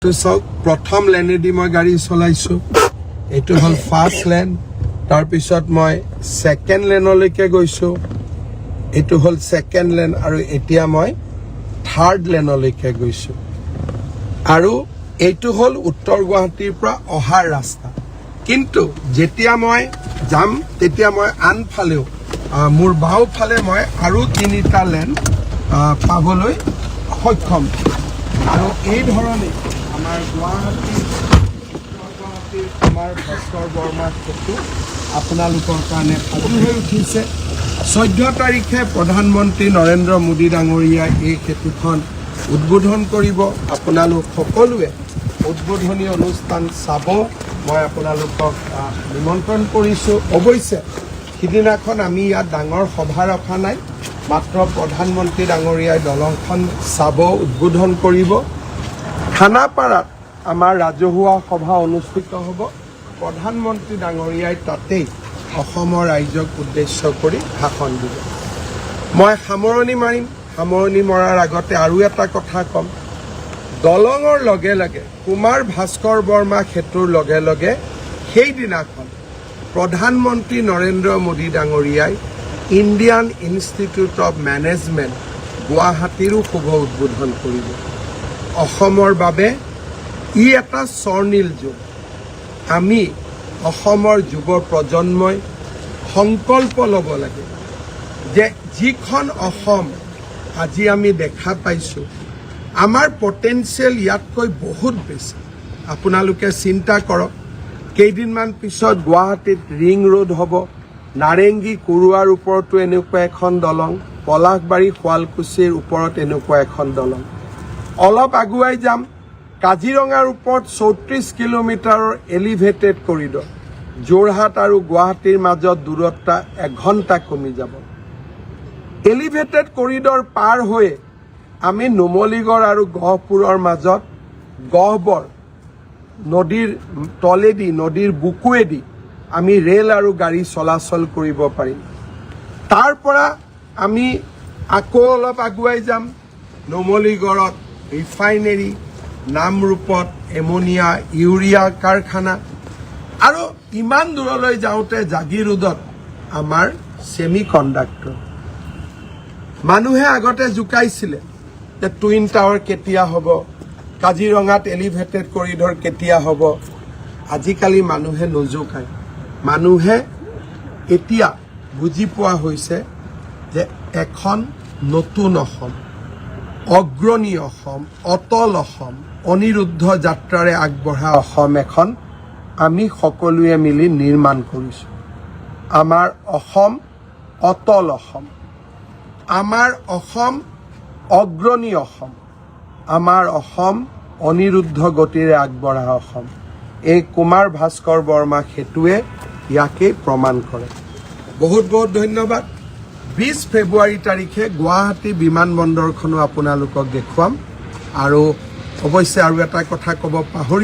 তো চাওক প্ৰথম লেনেদি মই গাড়ী চলাইছো এইটো হল ফাৰ্ষ্ট লেন তাৰ পিছত মই সেকেন্ড লেনলৈকে গৈছো এইটো হল সেকেন্ড লেন আৰু এতিয়া মই থাৰ্ড লেনলৈকে গৈছো আৰু এইটো হল উত্তৰ গুৱাহাটীৰ পৰা অহাৰ ৰাস্তা কিন্তু যেতিয়া মই যাম তেতিয়া মই আনফালেও মোৰ বাওঁফালে মই আৰু তিনিটা লেন পাবলৈ সক্ষম আৰু এই ধৰণে আমাৰ গুৱাহাটীৰ আমাৰ ভাস্কৰ বৰ্মাৰ সেতু আপোনালোকৰ কাৰণে সাজু হৈ উঠিছে 14 তাৰিখে প্ৰধানমন্ত্ৰী নৰেন্দ্ৰ মোদী ডাঙৰীয়াই এই সেতুখন উদ্বোধন কৰিব আপোনালোক সকলোৱে উদ্বোধনী অনুষ্ঠান চাব মই আপোনালোকক নিমন্ত্ৰণ কৰিছো অৱশ্যে সিদিনাখন আমি ইয়াত ডাঙৰ সভা ৰখা নাই মাত্ৰ প্ৰধানমন্ত্ৰী ডাঙৰীয়াই দলংখন চাব উদ্বোধন কৰিব খানাপাৰাত আমাৰ ৰাজহুৱা সভা অনুষ্ঠিত হ'ব প্ৰধানমন্ত্ৰী ডাঙৰীয়াই তাতেই অসমৰ ৰাইজক উদ্দেশ্য কৰি ভাষণ দিব মই সামৰণি মাৰিম সামৰণি মৰাৰ আগতে আৰু এটা কথা কম দলঙৰ লগে লগে কুমাৰ ভাস্কৰ বৰ্মা সেতুৰ লগে লগে সেই দিনাখন প্ৰধানমন্ত্ৰী নৰেন্দ্ৰ মোদী ডাঙৰীয়াই ইণ্ডিয়ান ইনষ্টিটিউট অফ মেনেজমেণ্ট গুৱাহাটীৰো শুভ উদ্বোধন কৰিব অসমৰ বাবে ই এটা স্বৰ্ণীল যুগ আমি অসমৰ যুৱ প্ৰজন্মই সংকল্প ল'ব লাগে যে যিখন অসম আজি আমি দেখা পাইছো আমাৰ পটেনচিয়েল ইয়াতকৈ বহুত বেছি আপোনালোকে চিন্তা কৰক কেইদিনমান পিছত গুৱাহাটীত ৰিং ৰোড হ'ব নাৰেংগী কুৰুৱাৰ ওপৰতো এনেকুৱা এখন দলং পলাশবাৰী শুৱালকুছিৰ ওপৰত এনেকুৱা এখন দলং অলপ আগুৱাই যাম কাজিৰঙাৰ ওপৰত 34 কিলোমিটাৰৰ এলিভেটেড কৰিডৰ যোৰহাট আৰু গুৱাহাটীৰ মাজত দূৰত্ব 1 ঘণ্টা কমি যাব এলিভেটেড কৰিডৰ পাৰ হৈ আমি নুমলীগড় আৰু গহপুৰৰ মাজত গহবৰ নদীৰ তলেদি নদীৰ বুকুৱেদি আমি ৰেল আৰু গাড়ী চলাচল কৰিব পাৰিম তাৰ পৰা আমি আকৌ অলপ আগুৱাই যাম নুমলীগড়ত ৰিফাইনেৰী নামৰূপত এমোনিয়া ইউৰিয়া কাৰখানা আৰু ইমান দূৰলৈ যাওঁতে জাগিৰোডত আমাৰ সেমি কণ্ডাক্টৰ মানুহে আগতে জুকাইছিলে যে টুইন টাৱাৰ কেতিয়া হ'ব কাজিৰঙাত এলিভেটেড কৰিডৰ কেতিয়া হ'ব আজিকালি মানুহে নজুকায় মানুহে এতিয়া বুজি পোৱা হৈছে যে এখন নতুন অসম অগ্ৰণী অসম অটল অসম অনিৰুদ্ধ যাত্ৰাৰে আগবঢ়া অসম এখন আমি সকলোৱে মিলি নিৰ্মাণ কৰিছোঁ আমাৰ অসম অটল অসম আমাৰ অসম অগ্ৰণী অসম আমাৰ অসম অনিৰুদ্ধ গতিৰে আগবঢ়া অসম এই কুমাৰ ভাস্কৰ বৰ্মা সেতুৱে ইয়াকেই প্ৰমাণ কৰে বহুত বহুত ধন্যবাদ 20 ফেব্ৰুৱাৰী তাৰিখে গুৱাহাটী বিমানবন্দৰখনো আপোনালোকক দেখুৱাম আৰু অৱশ্যে আৰু এটা কথা ক'ব পাহৰি